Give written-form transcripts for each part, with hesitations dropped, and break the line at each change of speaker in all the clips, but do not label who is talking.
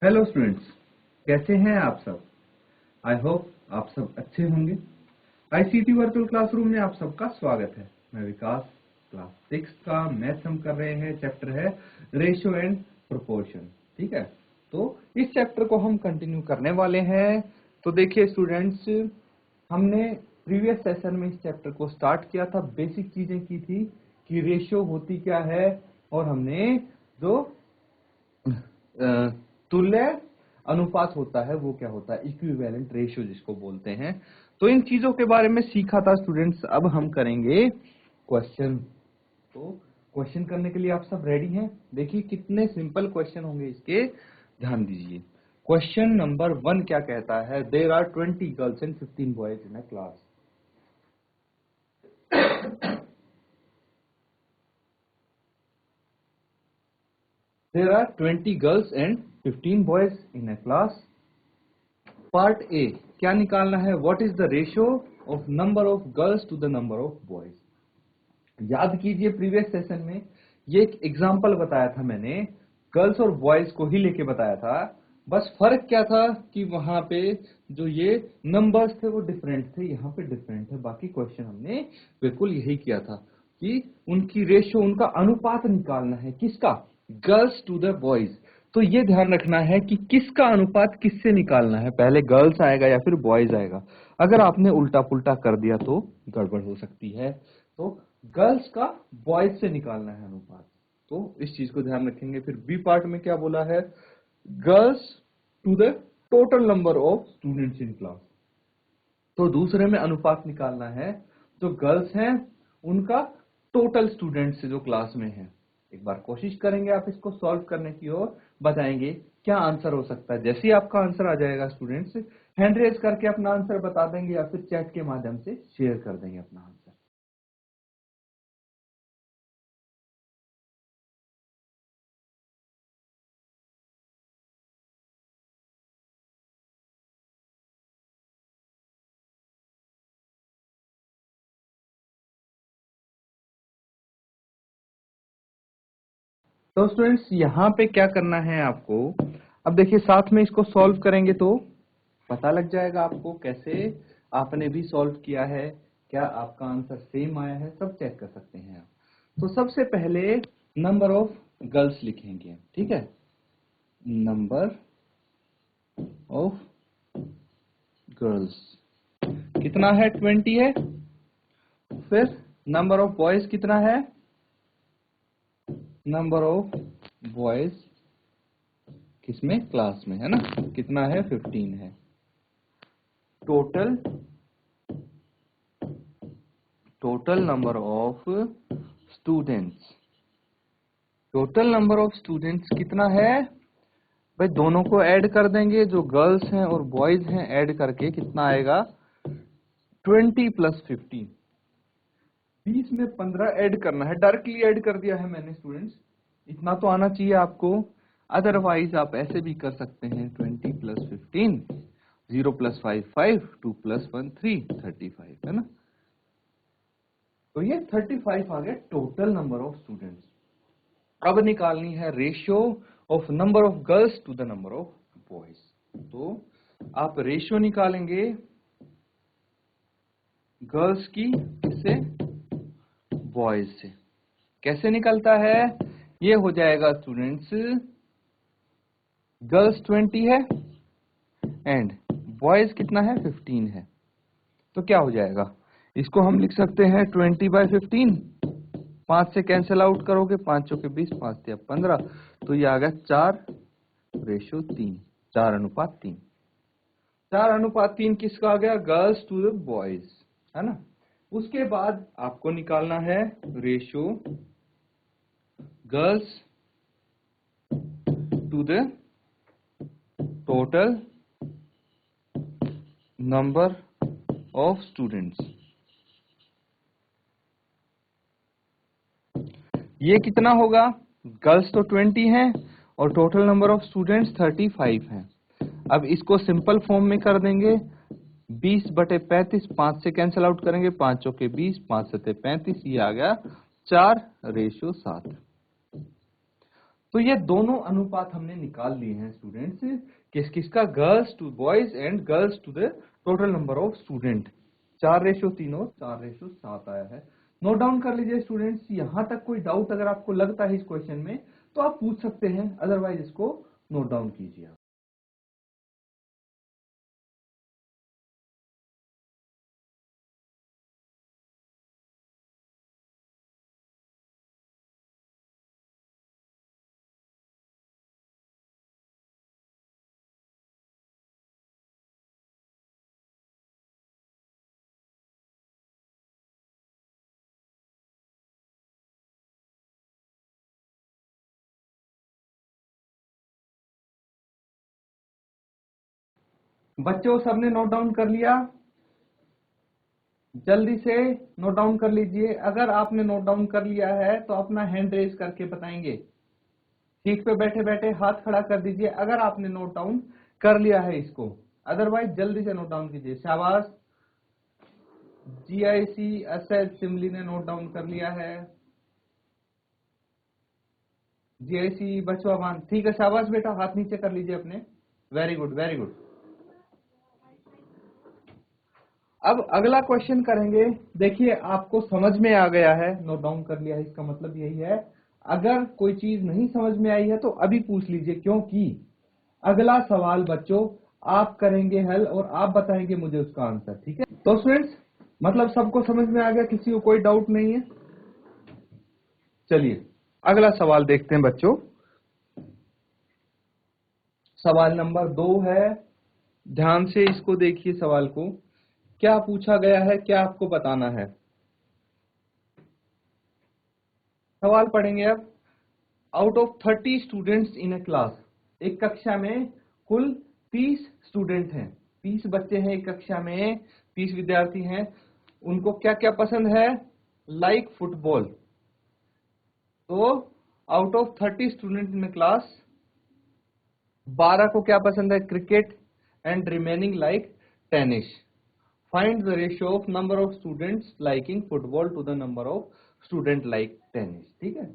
Hello students, कैसे हैं आप सब। आई होप आप सब अच्छे होंगे। आईसीटी वर्चुअल क्लासरूम में आप सबका स्वागत है। मैं विकास, क्लास 6 का मैथ्स हम कर रहे हैं। चैप्टर है रेशियो एंड प्रोपोर्शन। ठीक है, तो इस चैप्टर को हम कंटिन्यू करने वाले हैं। तो देखिए स्टूडेंट्स, हमने प्रीवियस सेशन में इस चैप्टर को स्टार्ट किया था, बेसिक चीजें की थी कि रेशियो होती क्या है, और हमने जो तुल्य अनुपात होता है वो क्या होता है, इक्विवेलेंट रेशियो जिसको बोलते हैं। तो इन चीजों के बारे में सीखा था स्टूडेंट्स। अब हम करेंगे क्वेश्चन। तो क्वेश्चन करने के लिए आप सब रेडी हैं? देखिए कितने सिंपल क्वेश्चन होंगे इसके, ध्यान दीजिए। क्वेश्चन नंबर 1 क्या कहता है, there are 20 girls and 15 boys in a class. There are 20 girls and 15 boys in a class. Part A क्या निकालना है, what is the ratio of number of girls to the number of boys. याद कीजिए previous session में ये एक example बताया था मैंने, गर्ल्स और बॉयज को ही लेके बताया था। बस फर्क क्या था कि वहां पे जो ये नंबर्स थे वो डिफरेंट थे, यहाँ पे डिफरेंट है। बाकी क्वेश्चन हमने बिल्कुल यही किया था कि उनकी रेशियो, उनका अनुपात निकालना है। किसका? Girls to the boys. तो ये ध्यान रखना है कि किसका अनुपात किससे निकालना है, पहले गर्ल्स आएगा या फिर बॉयज आएगा। अगर आपने उल्टा पुल्टा कर दिया तो गड़बड़ हो सकती है। तो गर्ल्स का बॉयज से निकालना है अनुपात, तो इस चीज को ध्यान रखेंगे। फिर बी पार्ट में क्या बोला है, girls to the total number of students in class. तो दूसरे में अनुपात निकालना है, जो गर्ल्स हैं उनका टोटल स्टूडेंट से जो क्लास में है। एक बार कोशिश करेंगे आप इसको सॉल्व करने की, और बताएंगे क्या आंसर हो सकता है। जैसे ही आपका आंसर आ जाएगा स्टूडेंट्स, हैंड रेज करके अपना आंसर बता देंगे या फिर चैट के माध्यम से शेयर कर देंगे अपना आंसर। तो स्टूडेंट्स यहाँ पे क्या करना है आपको, अब देखिए साथ में इसको सॉल्व करेंगे तो पता लग जाएगा आपको कैसे आपने भी सॉल्व किया है, क्या आपका आंसर सेम आया है, सब चेक कर सकते हैं आप। तो सबसे पहले नंबर ऑफ गर्ल्स लिखेंगे, ठीक है। नंबर ऑफ गर्ल्स कितना है, 20 है। फिर नंबर ऑफ बॉयज कितना है, नंबर ऑफ बॉयज किसमें, क्लास में, है ना, कितना है, 15 है। Total number of students, total number of students कितना है भाई, दोनों को ऐड कर देंगे, जो गर्ल्स हैं और बॉयज हैं ऐड करके कितना आएगा, 20 प्लस 15। 20 में 15 ऐड करना है, डायरेक्टली ऐड कर दिया है मैंने स्टूडेंट्स, इतना तो आना चाहिए आपको। अदरवाइज आप ऐसे भी कर सकते हैं, 20 प्लस 15, 0 प्लस 5 5, 2 प्लस 1 3, 35, है ना। तो ये 35 आ गया टोटल नंबर ऑफ स्टूडेंट्स। अब निकालनी है ratio of number of girls to the number of boys. तो आप रेशियो निकालेंगे गर्ल्स की किससे, बॉयज से। कैसे निकलता है, ये हो जाएगा स्टूडेंट्स, गर्ल्स 20 है एंड बॉयज कितना है, 15 है। तो क्या हो जाएगा, इसको हम लिख सकते हैं 20/15। 5 से कैंसिल आउट करोगे, 5 चौके 20, 5 से 15, तो ये आ गया 4:3, 4:3। 4:3 किसका आ गया, गर्ल्स टू द बॉयज, है ना। उसके बाद आपको निकालना है ratio girls to the total number of students. ये कितना होगा, गर्ल्स तो 20 हैं और टोटल नंबर ऑफ स्टूडेंट्स 35 हैं। अब इसको सिंपल फॉर्म में कर देंगे, 20/35, 5 से कैंसिल आउट करेंगे, 5 चौके 20, 5 सत्ते 35, ये आ गया 4:7। तो ये दोनों अनुपात हमने निकाल लिए हैं स्टूडेंट्स, किसका, girls to boys and girls to the total number of student. 4:3 और 4:7 आया है। नोट डाउन कर लीजिए स्टूडेंट्स। यहां तक कोई डाउट अगर आपको लगता है इस क्वेश्चन में तो आप पूछ सकते हैं, अदरवाइज इसको नोट डाउन कीजिए आप। बच्चों सबने नोट डाउन कर लिया? जल्दी से नोट डाउन कर लीजिए। अगर आपने नोट डाउन कर लिया है तो अपना हैंड रेज करके बताएंगे। सीट पे बैठे बैठे हाथ खड़ा कर दीजिए अगर आपने नोट डाउन कर लिया है इसको, अदरवाइज जल्दी से नोट डाउन कीजिए। शाबाश। GIC असद सिमली ने नोट डाउन कर लिया है। GIC बचवाबान, ठीक है, शाबाश बेटा, हाथ नीचे कर लीजिए अपने। Very good very good. अब अगला क्वेश्चन करेंगे। देखिए आपको समझ में आ गया है, नोट डाउन कर लिया है, इसका मतलब यही है। अगर कोई चीज नहीं समझ में आई है तो अभी पूछ लीजिए, क्योंकि अगला सवाल बच्चों आप करेंगे हल और आप बताएंगे मुझे उसका आंसर, ठीक है। तो स्टूडेंट्स मतलब सबको समझ में आ गया, किसी को कोई डाउट नहीं है? चलिए अगला सवाल देखते हैं बच्चों। सवाल नंबर 2 है। ध्यान से इसको देखिए, सवाल को क्या पूछा गया है, क्या आपको बताना है। सवाल पढ़ेंगे अब। Out of 30 students in a class, एक कक्षा में कुल 30 स्टूडेंट हैं, 30 बच्चे हैं एक कक्षा में, 30 विद्यार्थी हैं। उनको क्या क्या पसंद है? Like football. तो out of 30 student in class, 12 को क्या पसंद है? Cricket, and remaining like tennis. Find the ratio of number of students liking football to the number of student like tennis, ठीक है।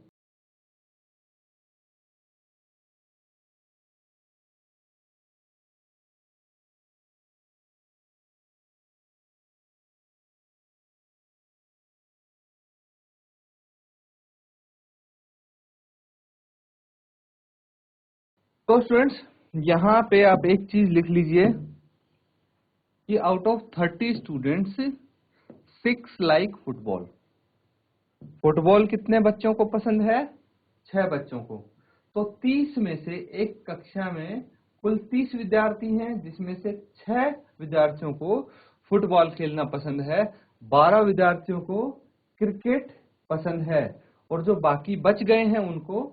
तो स्टूडेंट्स यहां पे आप एक चीज लिख लीजिए कि out of 30 students 6 like football. Football कितने बच्चों को पसंद है? 6 बच्चों को। तो 30 में से एक कक्षा में कुल 30 विद्यार्थी हैं, जिसमें से 6 विद्यार्थियों को फुटबॉल खेलना पसंद है, 12 विद्यार्थियों को क्रिकेट पसंद है, और जो बाकी बच गए हैं उनको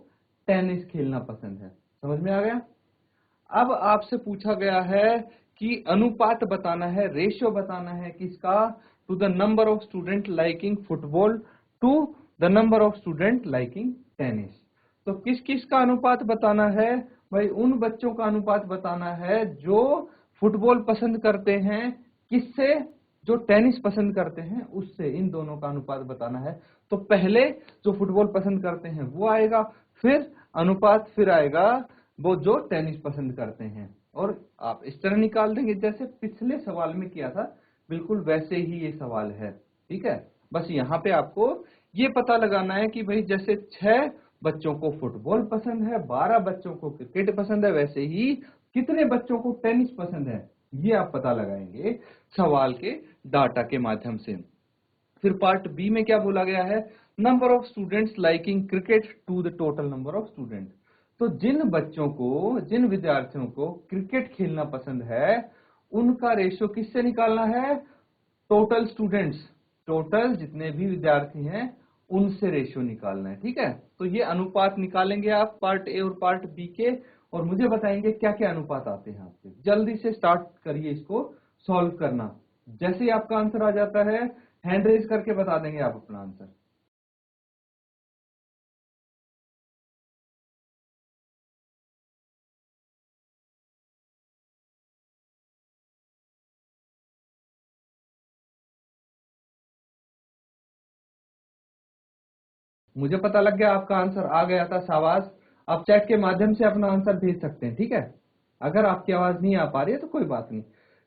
टेनिस खेलना पसंद है। समझ में आ गया? अब आपसे पूछा गया है कि अनुपात बताना है, रेशियो बताना है किसका? To the number of student liking football to the number of student liking tennis. तो किस किस का अनुपात बताना है? भाई उन बच्चों का अनुपात बताना है जो फुटबॉल पसंद करते हैं, किससे? जो टेनिस पसंद करते हैं उससे। इन दोनों का अनुपात बताना है। तो पहले जो फुटबॉल पसंद करते हैं वो आएगा, फिर अनुपात, फिर आएगा वो जो टेनिस पसंद करते हैं। और आप इस तरह निकाल देंगे जैसे पिछले सवाल में किया था, बिल्कुल वैसे ही ये सवाल है, ठीक है। बस यहाँ पे आपको ये पता लगाना है कि भाई जैसे 6 बच्चों को फुटबॉल पसंद है, 12 बच्चों को क्रिकेट पसंद है, वैसे ही कितने बच्चों को टेनिस पसंद है ये आप पता लगाएंगे सवाल के डाटा के माध्यम से। फिर पार्ट बी में क्या बोला गया है? Number of students liking cricket to the total number of student. तो जिन बच्चों को, जिन विद्यार्थियों को क्रिकेट खेलना पसंद है, उनका रेशियो किससे निकालना है? टोटल स्टूडेंट्स, टोटल जितने भी विद्यार्थी हैं उनसे रेशियो निकालना है, ठीक है। तो ये अनुपात निकालेंगे आप पार्ट ए और पार्ट बी के, और मुझे बताएंगे क्या क्या अनुपात आते हैं आपके। जल्दी से स्टार्ट करिए इसको सॉल्व करना। जैसे ही आपका आंसर आ जाता है हैंड रेज करके बता देंगे आप अपना आंसर। मुझे पता लग गया आपका आंसर आ गया था, शाबाश। आप चैट के माध्यम से अपना आंसर भेज सकते हैं, ठीक है। अगर आपकी आवाज नहीं आ पा रही है तो कोई बात नहीं।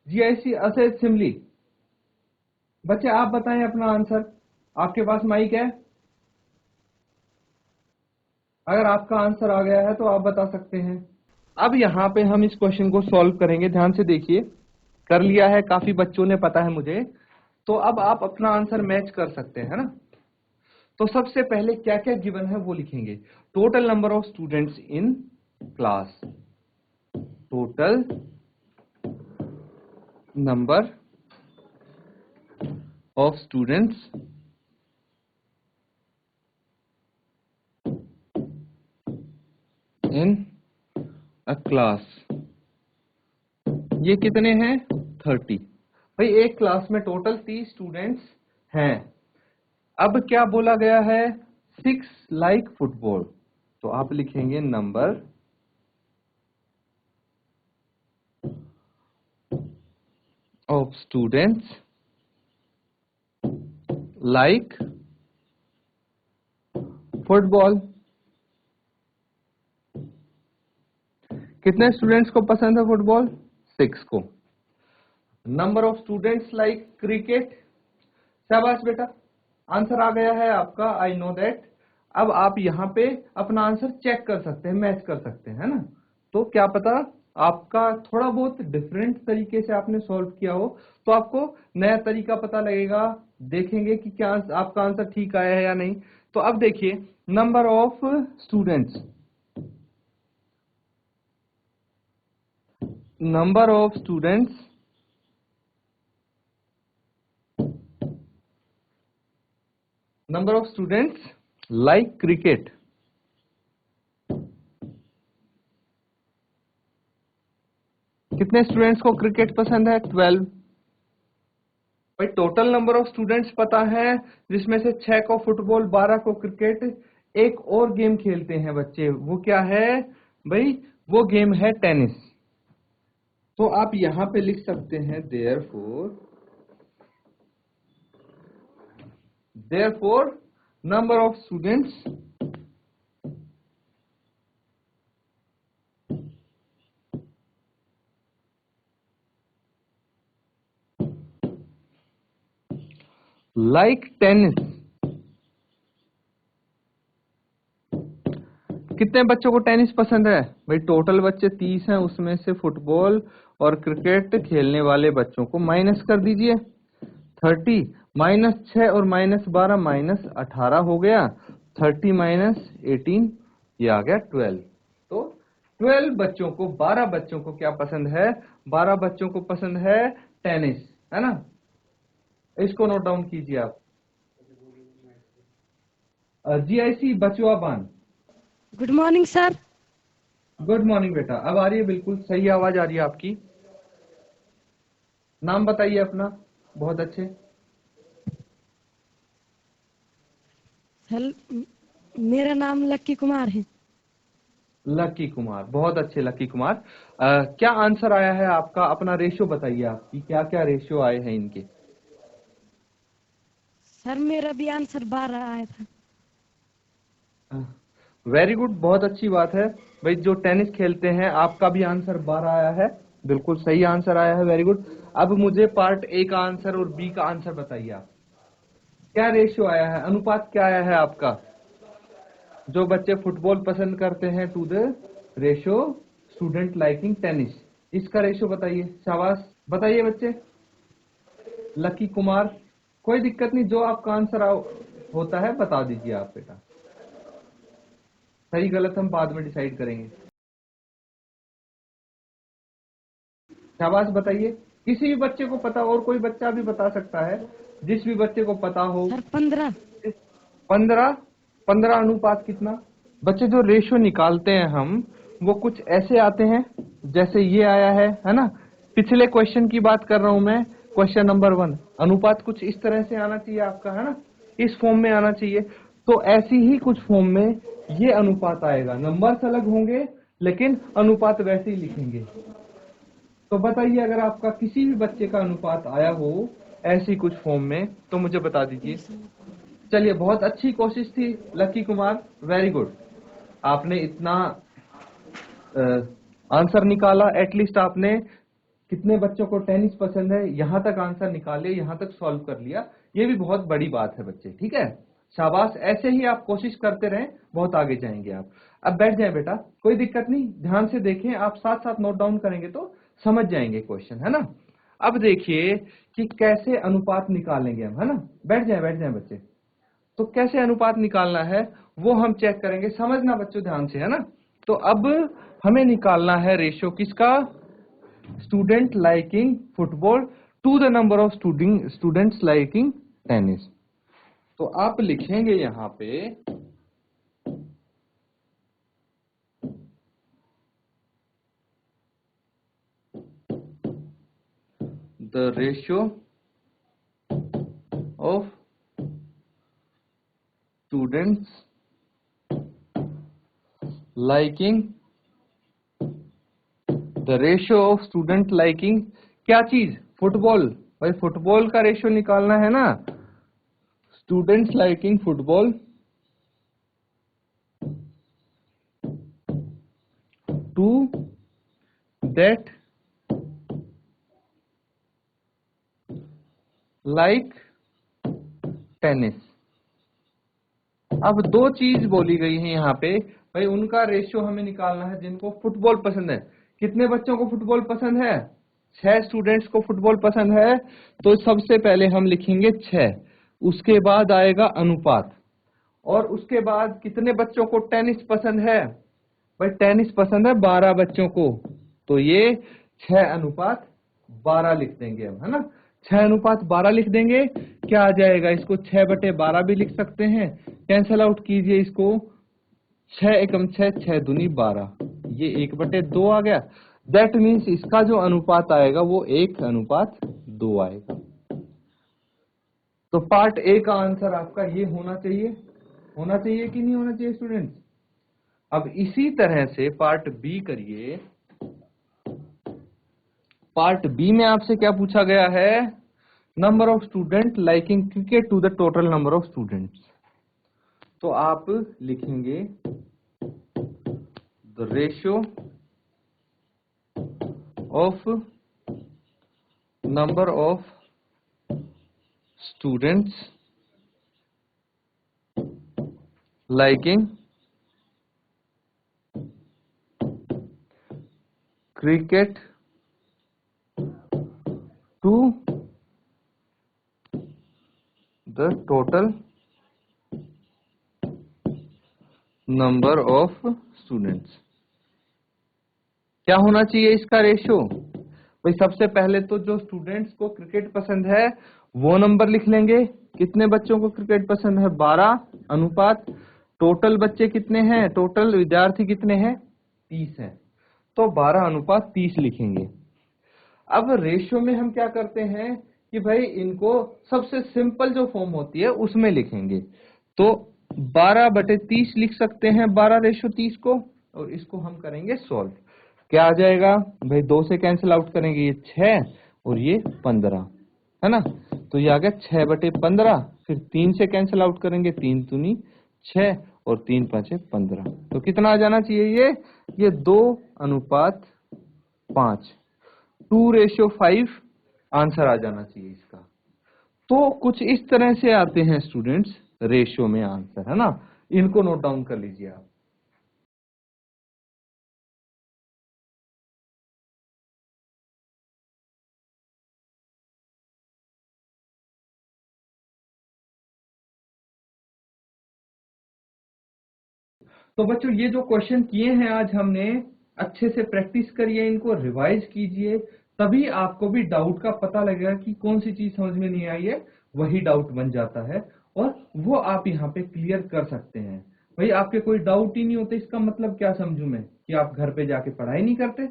GIC असेंबली, बच्चे आप बताएं अपना आंसर, आपके पास माइक है। अगर आपका आंसर आ गया है तो आप बता सकते हैं। अब यहाँ पे हम इस क्वेश्चन को सॉल्व करेंगे, ध्यान से देखिए। कर लिया है काफी बच्चों ने, पता है मुझे। तो अब आप अपना आंसर मैच कर सकते हैं, है ना। तो सबसे पहले क्या क्या गिवन है वो लिखेंगे। Total number of students in class, total number of students in a class, ये कितने हैं? 30। भाई एक क्लास में टोटल 30 स्टूडेंट्स हैं। अब क्या बोला गया है? 6 लाइक फुटबॉल, तो आप लिखेंगे number of students like football. कितने स्टूडेंट्स को पसंद है फुटबॉल? 6 को। Number of students like cricket, शाबाश बेटा, आंसर आ गया है आपका, आई नो दैट। अब आप यहाँ पे अपना आंसर चेक कर सकते हैं, मैच कर सकते हैं, है ना। तो क्या पता आपका थोड़ा बहुत डिफरेंट तरीके से आपने सॉल्व किया हो, तो आपको नया तरीका पता लगेगा। देखेंगे कि क्या आपका आंसर ठीक आया है या नहीं। तो अब देखिए, number of students, number of students number of students like cricket. कितने स्टूडेंट्स को क्रिकेट पसंद है? 12। भाई टोटल नंबर ऑफ स्टूडेंट्स पता है, जिसमें से 6 को फुटबॉल, 12 को क्रिकेट। एक और गेम खेलते हैं बच्चे, वो क्या है भाई? वो गेम है टेनिस। तो आप यहां पे लिख सकते हैं therefore number of students like tennis. कितने बच्चों को टेनिस पसंद है? भाई टोटल बच्चे 30 हैं, उसमें से फुटबॉल और क्रिकेट खेलने वाले बच्चों को माइनस कर दीजिए। 30 -6 और -12 -18 हो गया। 30 -18, ये आ गया 12। तो 12 बच्चों को, 12 बच्चों को क्या पसंद है? 12 बच्चों को पसंद है टेनिस, है ना। इसको नोट डाउन कीजिए आप। GIC बचुआ बान,
good morning sir.
Good morning बेटा। अब आ रही है, बिल्कुल सही आवाज आ रही है आपकी। नाम बताइए अपना। बहुत अच्छे।
सर मेरा नाम लक्की कुमार है।
लकी कुमार, बहुत अच्छे लकी कुमार। क्या आंसर आया है आपका? अपना रेशियो बताइए, आपकी क्या क्या रेशियो आए हैं इनके।
सर मेरा भी आंसर 12 आया था।
वेरी गुड, बहुत अच्छी बात है। भाई जो टेनिस खेलते हैं, आपका भी आंसर 12 आया है, बिल्कुल सही आंसर आया है, वेरी गुड। अब मुझे पार्ट ए का आंसर और बी का आंसर बताइए आप। क्या रेशियो आया है, अनुपात क्या आया है आपका? जो बच्चे फुटबॉल पसंद करते हैं to the ratio student liking tennis, इसका रेशियो बताइए। शाबाश, बताइए बच्चे। लकी कुमार, कोई दिक्कत नहीं, जो आपका आंसर होता है बता दीजिए आप बेटा। सही गलत हम बाद में डिसाइड करेंगे। शाबाश, बताइए। किसी भी बच्चे को पता, और कोई बच्चा भी बता सकता है, जिस भी बच्चे को पता हो।
सर 15।
15। 15 अनुपात कितना? बच्चे जो रेशियो निकालते हैं हम, वो कुछ ऐसे आते हैं जैसे ये आया है ना। पिछले क्वेश्चन की बात कर रहा हूं मैं, क्वेश्चन नंबर 1। अनुपात कुछ इस तरह से आना चाहिए आपका, है ना, इस फॉर्म में आना चाहिए। तो ऐसी ही कुछ फॉर्म में ये अनुपात आएगा। नंबर्स अलग होंगे लेकिन अनुपात वैसे ही लिखेंगे। तो बताइए, अगर आपका किसी भी बच्चे का अनुपात आया हो ऐसी कुछ फॉर्म में, तो मुझे बता दीजिए। चलिए, बहुत अच्छी कोशिश थी लकी कुमार, वेरी गुड। आपने इतना आंसर निकाला, एटलीस्ट आपने कितने बच्चों को टेनिस पसंद है यहां तक आंसर निकाले, यहां तक सॉल्व कर लिया, ये भी बहुत बड़ी बात है बच्चे। ठीक है, शाबाश, ऐसे ही आप कोशिश करते रहें, बहुत आगे जाएंगे आप। अब बैठ जाएं बेटा, कोई दिक्कत नहीं, ध्यान से देखें, आप साथ साथ नोट डाउन करेंगे तो समझ जाएंगे क्वेश्चन, है ना। अब देखिए कि कैसे अनुपात निकालेंगे हम, है ना। बैठ जाएं बच्चे। तो कैसे अनुपात निकालना है वो हम चेक करेंगे, समझना बच्चों ध्यान से, है ना। तो अब हमें निकालना है रेशियो किसका, student liking football to the number of students liking tennis. तो आप लिखेंगे यहां पे the ratio of students liking, the ratio of student liking क्या चीज, फुटबॉल। भाई फुटबॉल का रेशियो निकालना है ना, students liking football to that like tennis. अब दो चीज बोली गई है यहाँ पे, भाई उनका रेशियो हमें निकालना है जिनको फुटबॉल पसंद है। कितने बच्चों को फुटबॉल पसंद है, 6 स्टूडेंट्स को फुटबॉल पसंद है, तो सबसे पहले हम लिखेंगे 6, उसके बाद आएगा अनुपात, और उसके बाद कितने बच्चों को टेनिस पसंद है, भाई टेनिस पसंद है 12 बच्चों को, तो ये 6:12 लिख देंगे हम, है ना। 6:12 लिख देंगे, क्या आ जाएगा, इसको 6/12 भी लिख सकते हैं, कैंसल आउट कीजिए इसको, 6 एकम 6, 6 दूनी 12, ये 1/2 आ गया। दैट मीन्स इसका जो अनुपात आएगा वो 1:2 आएगा। तो पार्ट ए का आंसर आपका ये होना चाहिए कि नहीं होना चाहिए स्टूडेंट्स। अब इसी तरह से पार्ट बी करिए। पार्ट बी में आपसे क्या पूछा गया है, number of student liking cricket to the total number of students. तो आप लिखेंगे the ratio of number of students liking cricket to the total number of students. क्या होना चाहिए इसका रेशियो, भाई सबसे पहले तो जो स्टूडेंट्स को क्रिकेट पसंद है वो नंबर लिख लेंगे, कितने बच्चों को क्रिकेट पसंद है 12, अनुपात टोटल बच्चे कितने हैं, टोटल विद्यार्थी कितने हैं 30 हैं, तो 12:30 लिखेंगे। अब रेशियो में हम क्या करते हैं कि भाई इनको सबसे सिंपल जो फॉर्म होती है उसमें लिखेंगे, तो 12/30 लिख सकते हैं, 12:30 को, और इसको हम करेंगे सॉल्व। क्या आ जाएगा, भाई 2 से कैंसिल आउट करेंगे, ये 6 और ये 15, है ना। तो ये आ गया 6/15, फिर 3 से कैंसिल आउट करेंगे, 3 दूनी 6 और 3 5 15, तो कितना आ जाना चाहिए, ये 2:5, 2:5 आंसर आ जाना चाहिए इसका। तो कुछ इस तरह से आते हैं स्टूडेंट्स रेशियो में आंसर, है ना। इनको नोट डाउन कर लीजिए आप। तो बच्चों ये जो क्वेश्चन किए हैं आज हमने, अच्छे से प्रैक्टिस करिए, इनको रिवाइज कीजिए, तभी आपको भी डाउट का पता लगेगा कि कौन सी चीज समझ में नहीं आई है, वही डाउट बन जाता है और वो आप यहाँ पे क्लियर कर सकते हैं। भाई आपके कोई डाउट ही नहीं होते, इसका मतलब क्या समझू मैं, कि आप घर पे जाके पढ़ाई नहीं करते,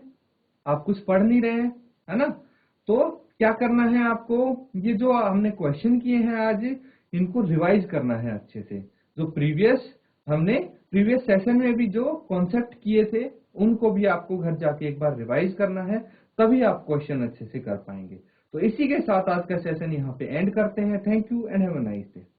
आप कुछ पढ़ नहीं रहे हैं, है ना। तो क्या करना है आपको, ये जो हमने क्वेश्चन किए हैं आज, इनको रिवाइज करना है अच्छे से। जो हमने प्रीवियस सेशन में भी जो कॉन्सेप्ट किए थे उनको भी आपको घर जाके एक बार रिवाइज करना है, तभी आप क्वेश्चन अच्छे से कर पाएंगे। तो इसी के साथ आज का सेशन यहाँ पे एंड करते हैं। Thank you and have a nice day.